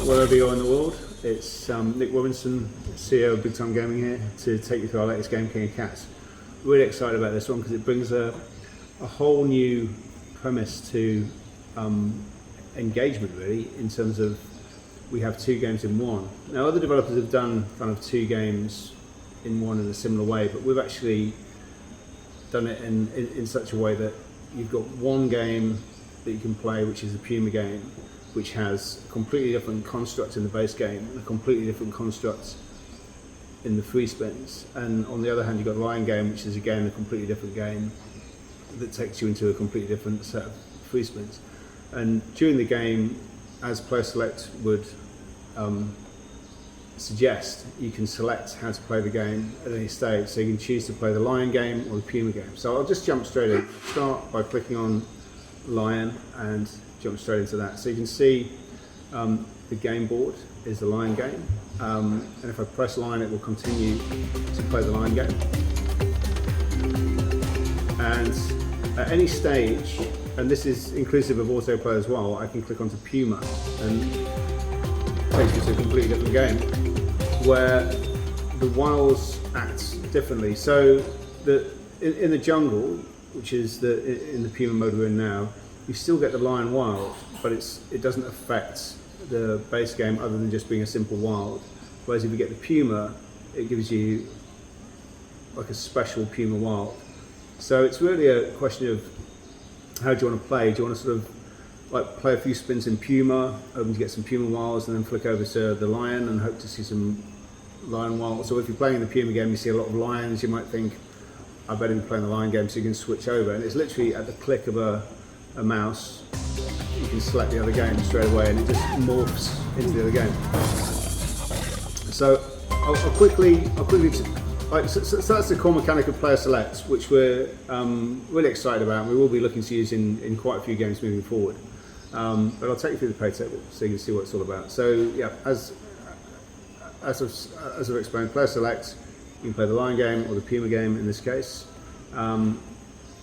wherever you are in the world. It's Nick Robinson, CEO of Big Time Gaming here, to take you through our latest game, King of Cats. Really excited about this one because it brings a whole new premise to engagement, really, in terms of we have two games in one. Now, other developers have done kind of two games in one in a similar way, but we've actually done it in such a way that you've got one game that you can play, which is the Puma game, which has a completely different construct in the base game and a completely different construct in the free spins. And on the other hand, you've got the Lion game, which is again a completely different game that takes you into a completely different set of free spins. And during the game, as player select would suggest, you can select how to play the game at any stage. So you can choose to play the Lion game or the Puma game. So I'll just jump straight in. Start by clicking on Lion and jump straight into that. So you can see the game board is the Lion game, and if I press Lion, it will continue to play the Lion game. And at any stage, and this is inclusive of autoplay as well, I can click onto Puma and it takes me to a completely different game where the wilds act differently. So in the jungle, which is in the Puma mode we're in now, you still get the Lion wild, but it doesn't affect the base game other than just being a simple wild. Whereas if you get the Puma, it gives you like a special Puma wild. So it's really a question of how do you want to play? Do you want to sort of like play a few spins in Puma, hoping to get some Puma wilds, and then flick over to the Lion and hope to see some Lion wilds? So if you're playing in the Puma game, you see a lot of lions, you might think, I better be playing the Lion game, so you can switch over. And it's literally at the click of a mouse, you can select the other game straight away, and it just morphs into the other game. So I'll quickly so that's the core mechanic of player select, which we're really excited about. We will be looking to use in quite a few games moving forward. But I'll take you through the pay table so you can see what it's all about. So yeah, as I've explained, player select, you can play the Lion game or the Puma game in this case.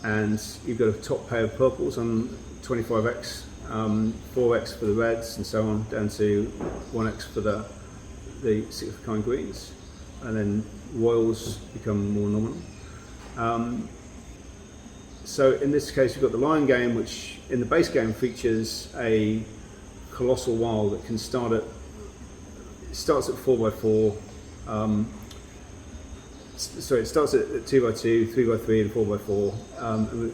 And you've got a top pay of purples on 25x, 4x for the reds, and so on, down to 1x for the 6 of kind greens. And then royals become more nominal. So in this case, you've got the Lion game, which in the base game features a colossal wild that can starts at 4x4. Sorry, it starts at 2x2, 3x3, and 4x4,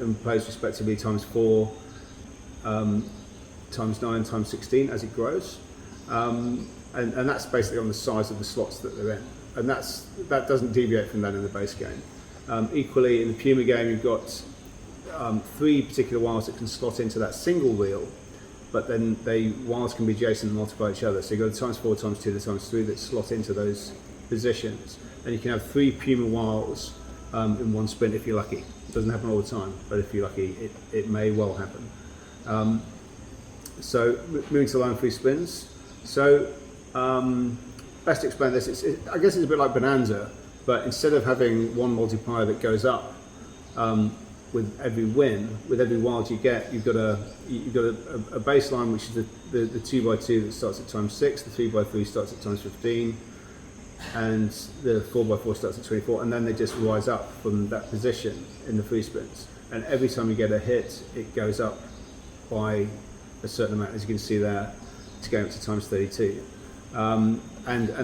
and plays respectively times 4, times 9, times 16 as it grows. And that's basically on the size of the slots that they're in. And that doesn't deviate from that in the base game. Equally, in the Puma game, you've got 3 particular wilds that can slot into that single wheel, but then wilds can be adjacent and multiply each other. So you've got the times 4, times 2, the times 3 that slot into those positions. And you can have 3 Puma wilds in one spin if you're lucky. It doesn't happen all the time, but if you're lucky, it may well happen. So moving to line 3 spins. So best to explain this, I guess it's a bit like Bonanza, but instead of having one multiplier that goes up with every win, with every wild you get, you've got a baseline, which is the 2x2 that starts at times 6, the 3x3 starts at times 15, and the 4x4 starts at 24, and then they just rise up from that position in the free spins. And every time you get a hit, it goes up by a certain amount, as you can see there, to go up to times 32. And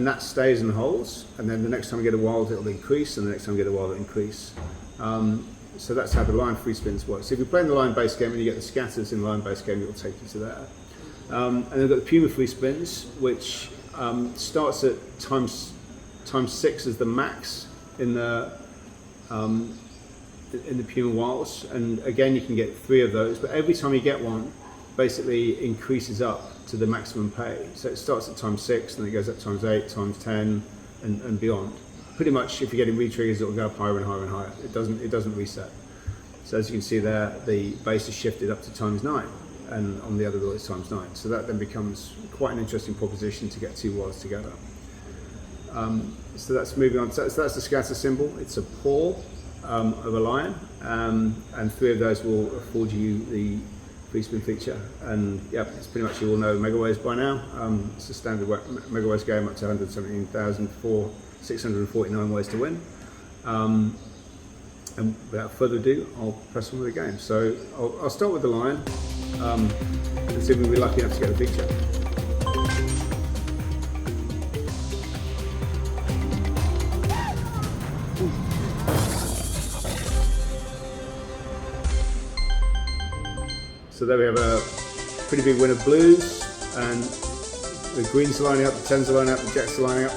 that stays and holds, and then the next time you get a wild, it'll increase, and the next time you get a wild, it'll increase. So that's how the Lion free spins work. So if you're playing the Lion base game and you get the scatters in the Lion base game, it'll take you to there. And then we've got the Puma free spins, which starts at times 6 as the max in the Puma wilds, and again you can get 3 of those, but every time you get one, basically it increases up to the maximum pay. So it starts at times 6, and then it goes up times 8, times 10, and beyond. Pretty much, if you're getting re-triggers, it'll go up higher and higher and higher. It doesn't reset. So as you can see there, the base is shifted up to times 9, and on the other wheel it's times 9. So that then becomes quite an interesting proposition to get 2 wilds together. So that's moving on. So that's the scatter symbol. It's a paw of a lion, and 3 of those will afford you the free spin feature, and yep, it's pretty much you all know mega waves by now. It's a standard mega waves game up to 117,649 ways to win. And without further ado, I'll press on with the game. So I'll start with the lion, and see if we'll be lucky enough to get the feature. So there we have a pretty big win of blues, and the greens are lining up, the tens are lining up, the jacks are lining up,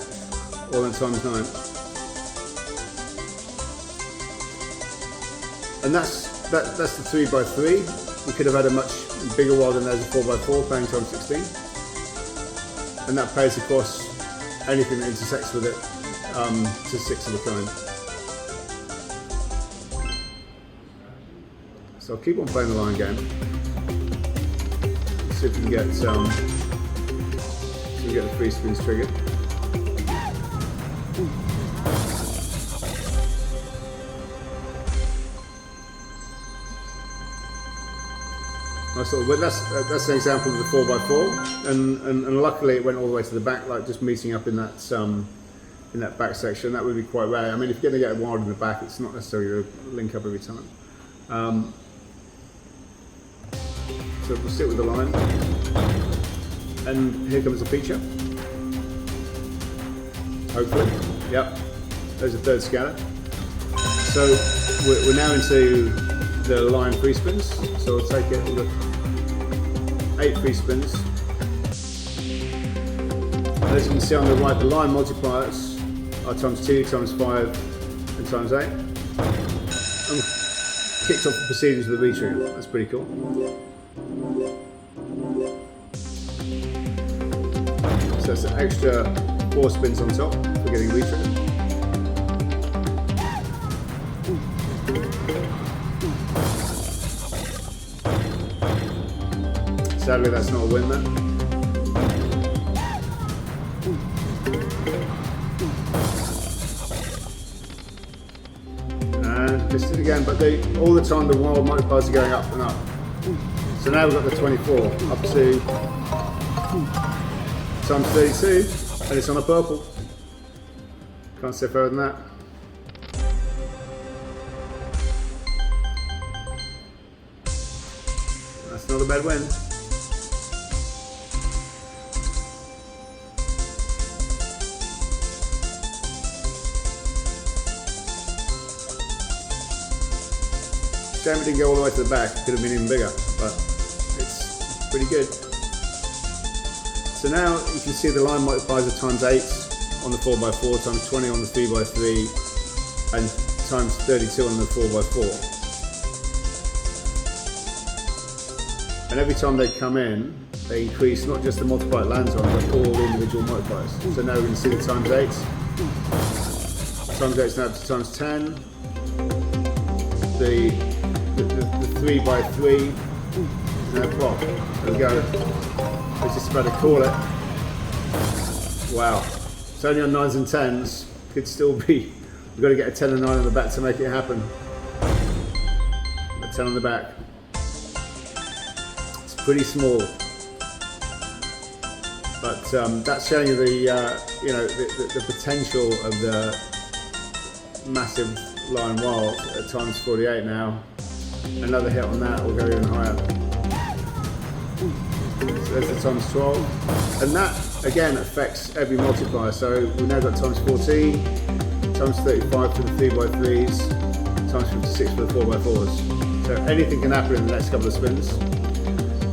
all in times 9. And that's the 3x3. We could have had a much bigger wall than there's a 4x4 playing times 16. And that plays across anything that intersects with it to 6 of a kind. So I'll keep on playing the lion game. See if we can get the free spins triggered. But that's an example of the 4x4, and luckily it went all the way to the back, like just meeting up in that back section. That would be quite rare. I mean, if you're going to get a wild in the back, it's not necessarily a link up every time. So we'll sit with the line, and here comes the feature. Hopefully, yep. There's a third scatter. So we're now into the line free spins. So we'll take it. Look, 8 free spins. And as you can see on the right, the line multipliers are times 2, times 5, and times 8. And kicked off the proceedings with the V-trigger. That's pretty cool. So that's an extra 4 spins on top for getting V-trigger. Sadly, that's not a win then. And missed it again, but all the time the wild multipliers are going up and up. So now we've got the 24 up to times 32, and it's on a purple. Can't say further than that. That's not a bad win. Shame it didn't go all the way to the back. It could have been even bigger, but it's pretty good. So now you can see the line multipliers are times 8 on the 4x4, times 20 on the 3x3, and times 32 on the 4x4. And every time they come in, they increase not just the multiplier it lands on, but all the individual multipliers. So now we can see the times 8. Times 8 is now up to times 10. The 3x3 is now plop. There we go. I was just about to call it. Wow. It's only on 9s and 10s. Could still be. We've got to get a 10 and 9 on the back to make it happen. A 10 on the back. It's pretty small. But that's showing you the potential of the massive line wild at times 48 now. Another hit on that will go even higher. So there's the times 12. And that again affects every multiplier. So we've now got times 14, times 35 for the 3x3s, times 56 for the 4x4s. So anything can happen in the next couple of spins.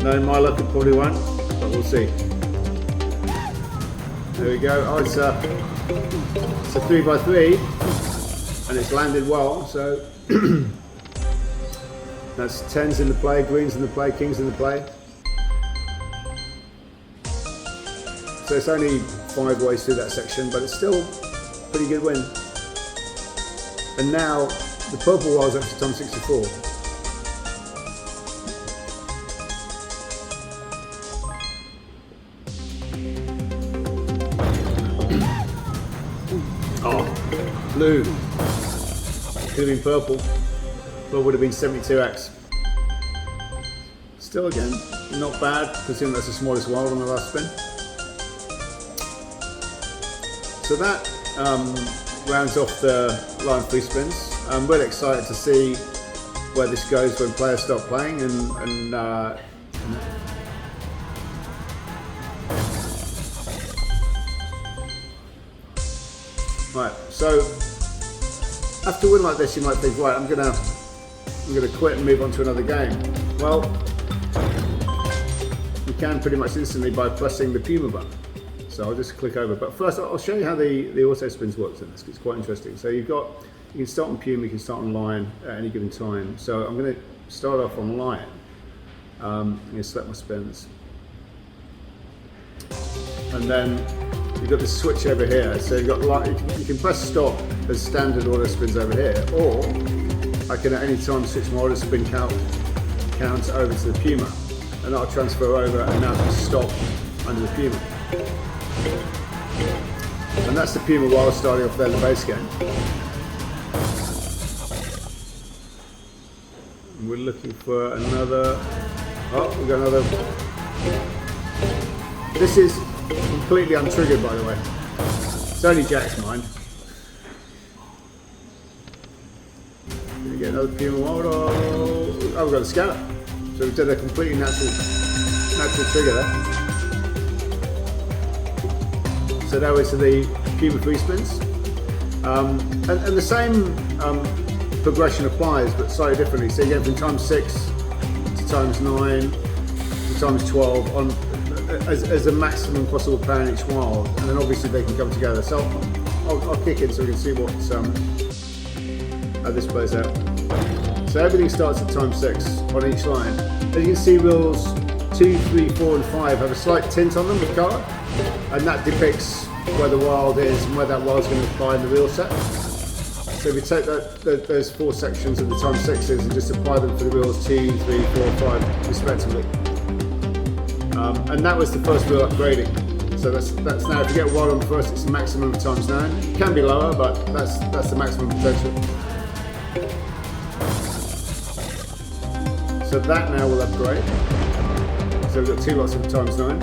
Knowing my luck, it probably won't, but we'll see. There we go. Oh, it's a 3x3. And it's landed well, so that's 10s in the play, greens in the play, kings in the play. So it's only 5 ways through that section, but it's still a pretty good win. And now the purple wild's up to times 64. Oh, blue. Could have been purple. Well, would have been 72x. Still again, not bad, considering that's the smallest wild on the last spin. So that rounds off the line 3 spins. I'm really excited to see where this goes when players start playing and right, so after a win like this you might think, right, I'm gonna quit and move on to another game. Well, you can pretty much instantly by pressing the Puma button. So I'll just click over, but first I'll show you how the auto spins works in this. It's quite interesting. So you can start on Puma, you can start on line at any given time. So I'm going to start off on line. I'm going to select my spins, and then you've got this switch over here. So you can press stop as standard auto spins over here, or I can at any time switch my auto spin count over to the Puma, and that'll transfer over and now can stop under the Puma. And that's the Puma while starting off there in the base game. And we're looking for another. Oh, we've got another. This is completely untriggered, by the way. It's only Jack's mind. Gonna get another Puma wild. Oh, we've got the scanner. So we've done a completely natural trigger there. So now we're to the Puma 3 spins. And the same progression applies, but slightly differently. So you go from times 6 to times 9 to times 12 on as a maximum possible pair in each wild, and then obviously they can come together. So I'll kick in so we can see what how this plays out. So everything starts at times 6 on each line. As you can see, wheels 2, 3, 4 and 5 have a slight tint on them with colour, and that depicts where the wild is and where that wild is going to apply in the wheel set. So we take those 4 sections of the times 6s and just apply them for the wheels 2, 3, 4, 5 respectively. And that was the first wheel upgrading. So that's now, if you get a wild on the first, it's a maximum of times 9. It can be lower, but that's the maximum potential. So that now will upgrade. So we've got 2 lots of times 9.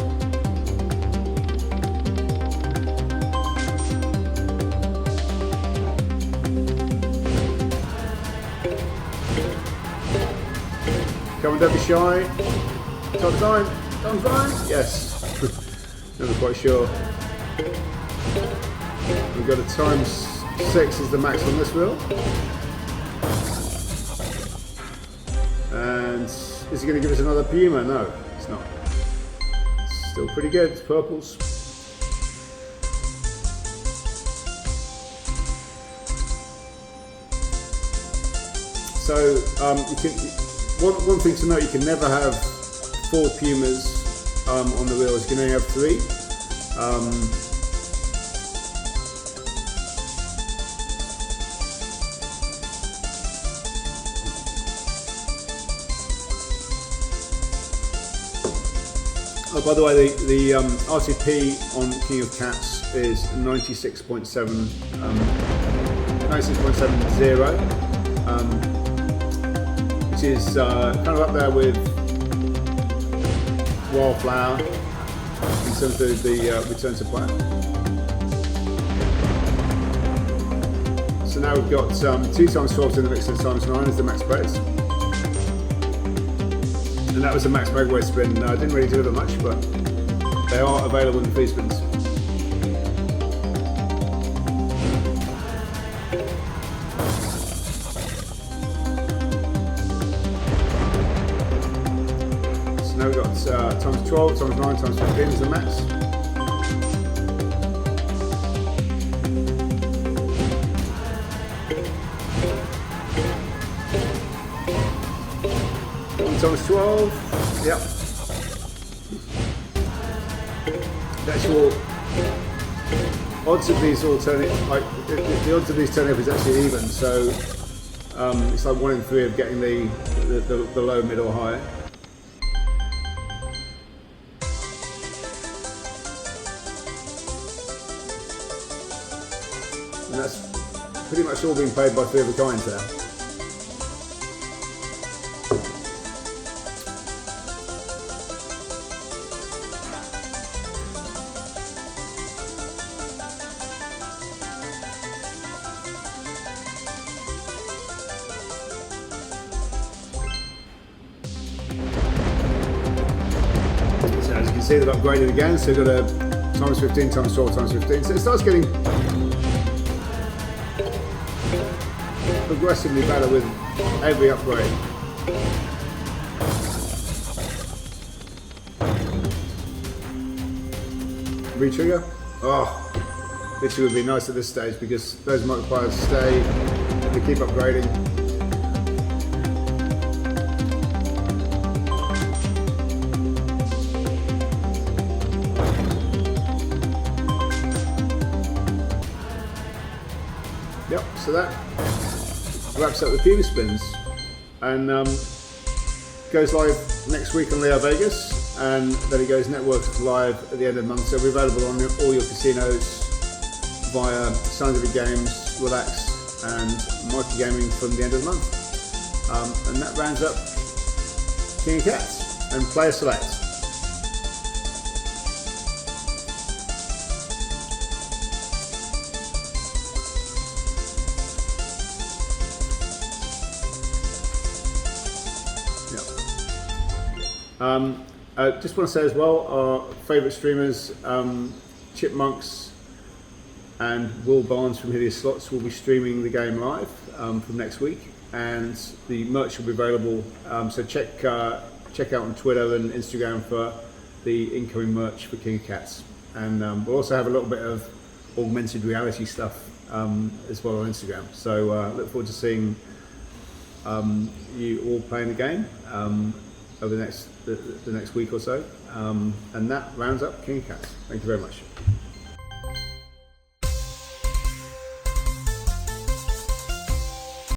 Come on, don't be shy. Times 9. Times 9. Yes. Never quite sure. We've got a times 6 is the max on this wheel. And is he going to give us another Puma? No, it's not. It's still pretty good. It's purples. So you can. One thing to note: you can never have 4 Pumas on the wheels. You can only have 3. Oh, by the way, the RTP on King of Cats is 96.7, 96.70, which is kind of up there with Wildflower in terms of the return to play. So now we've got 2 times 12s in the mix of times 9 as the max pace. And that was a max megaway spin. I didn't really deliver much, but they are available in the free spins. So now we've got times 12, times 9, times 15 is the max. Times 12, yep. The actual odds of these all turning, like the odds of these turning up is actually even, so it's like 1 in 3 of getting the low, mid or high. And that's pretty much all being paid by 3 of a kind there. see they've upgraded again, so they've got a times 15, times 12, times 15. So it starts getting progressively better with every upgrade. Retrigger? Oh, this would be nice at this stage because those multipliers stay, they keep upgrading. Yep, so that wraps up the Puma spins, and goes live next week on Leo Vegas, and then it goes network live at the end of the month. So it'll be available on all your casinos via Scientific Games, Relax, and Mikey Gaming from the end of the month. And that rounds up King of Cats and Player Select. I just want to say as well, our favourite streamers, Chipmunks and Will Barnes from Hideous Slots, will be streaming the game live from next week, and the merch will be available. So check out on Twitter and Instagram for the incoming merch for King of Cats, and we'll also have a little bit of augmented reality stuff as well on Instagram. So look forward to seeing you all playing the game over the next week or so, and that rounds up King of Cats. Thank you very much.